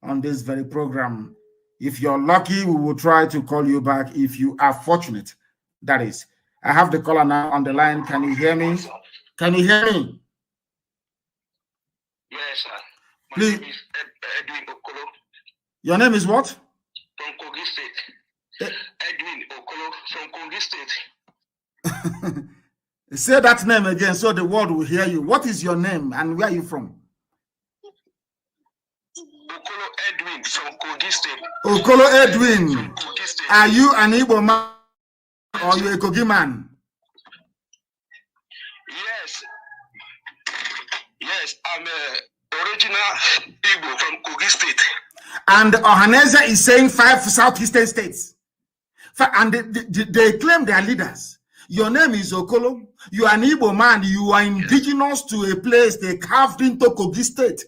on this very program. If you're lucky, we will try to call you back if you are fortunate. That is. I have the caller now on the line. Can you hear me? Can you hear me? Yes, sir. My Please. name is Edwin Okoro. Your name is what? From Kogi State. Edwin Okoro from Kogi State. Say that name again so the world will hear you. What is your name and where are you from? Okoro Edwin from Kogi State. Okoro Edwin. From Kogi State. Are you an Igbo man or you a Kogi man? Yes, I'm a original Igbo from Kogi State. And Ohaneze is saying 5 southeastern states. And they claim they are leaders. Your name is Okolo. You are an Igbo man. You are indigenous to a place they carved into Kogi State.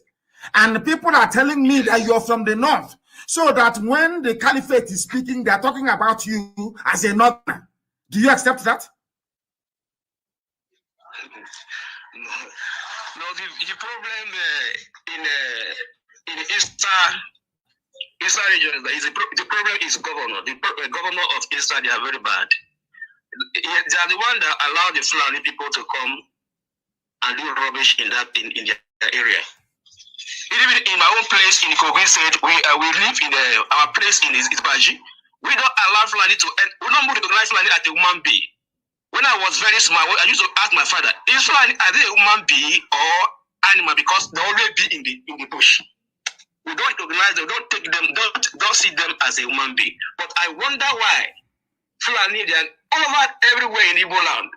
And people are telling me that you're from the north. So that when the caliphate is speaking, they're talking about you as a northerner. Do you accept that? No, the problem in the eastern region is the problem is governor. The governor of Eastern, they are very bad. They are the one that allow the Fulani people to come and do rubbish in their area. Even in my own place in Kogi State, we live in our place in Isbaji. We don't allow Fulani to. We don't recognize Fulani as a human being. When I was very small, I used to ask my father, "Is Fulani are they a human being or animal?" Because they always be in the bush. We don't recognize them, don't take them, don't see them as a human being. But I wonder why Fulani they are all over everywhere in Igbo land.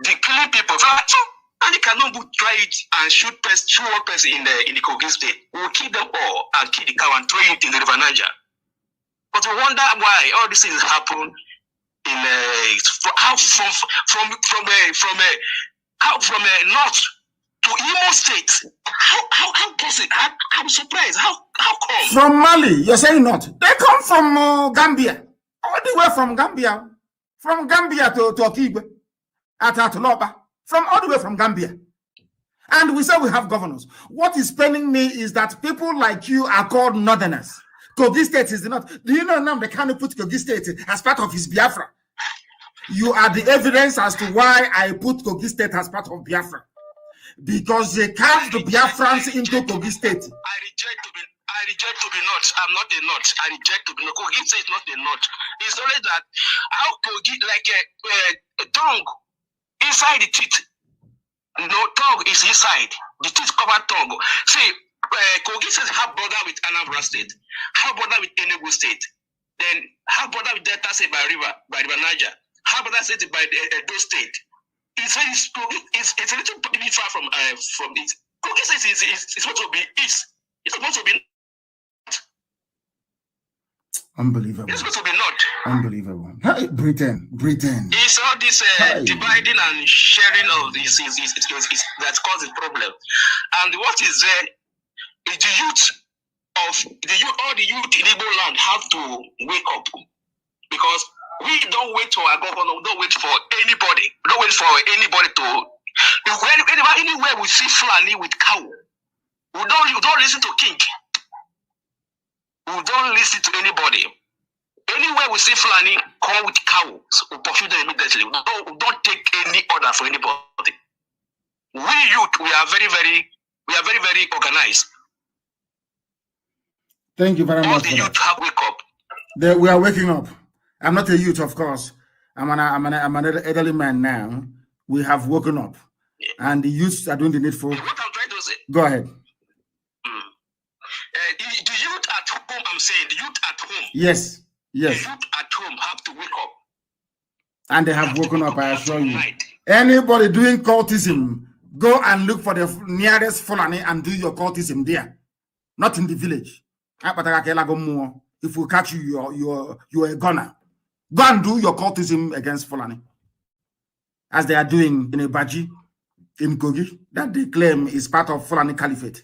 They killing people. And they cannot try it and shoot one person in the Kogi State. We will kill them all and kill the cow and throw it in the River Niger. But we wonder why all these things happen in how from north to Imo State. How possible? I'm surprised. How come? From Mali, you're saying not. They come from Gambia. All the way from Gambia. From Gambia to Okigwe. At Loba. From all the way from Gambia. And we say we have governors. What is paining me is that people like you are called northerners. Kogi State is the north. Do you know now the Kanu put Kogi State as part of his Biafra? You are the evidence as to why I put Kogi State as part of Biafra. Because they carved the Biafrans into Kogi State. I reject to be not. I'm not a not. I reject to be not. Kogi State is not a not. It's only that how Kogi, like a tongue inside the teeth. No, tongue is inside. The teeth cover tongue. See, Kogi State have border with Anambra State, have border with Enugu State, then have border with Delta State by River Niger, have border state by Edo State. It's a little bit far from it. Kogi State is supposed to be east. It's supposed to be north. Unbelievable. It's supposed to be north. Unbelievable. Hey, Britain. It's all this dividing and sharing of this that causes problem. And what is there is the youth all the youth in Igbo land have to wake up, because we don't wait for our governor, we don't wait for anybody. We don't wait for anybody to. Anywhere we see Fulani with cow, we don't listen to king. We don't listen to anybody. Anywhere we see Fulani come with cows, we pursue them immediately. We don't take any order for anybody. We youth, we are very, very organized. Thank you very much. All the youth have wake up. We are waking up. I'm not a youth, of course. I'm an elderly man now. We have woken up. Yeah. And the youths are doing the needful. What I'm trying to say. Go ahead. The youth at home, I'm saying, the youth at home. Yes. The youth at home have to wake up. And they have woken up, I assure you. Anybody doing cultism, go and look for the nearest Fulani and do your cultism there. Not in the village. If we catch you, you're a gunner. Go and do your cultism against Fulani. As they are doing in a Baji, in Kogi, that they claim is part of Fulani Caliphate.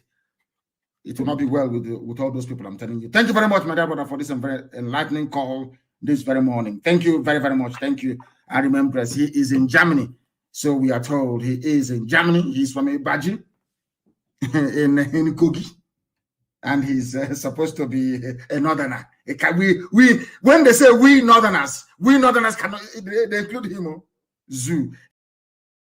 It will not be well with all those people, I'm telling you. Thank you very much, my dear brother, for this very enlightening call this very morning. Thank you very, very much. Thank you. I remember he is in Germany. So we are told he is in Germany. He's from a Baji in Kogi. and he's supposed to be a northerner. When they say we northerners cannot, they include him. Zoo.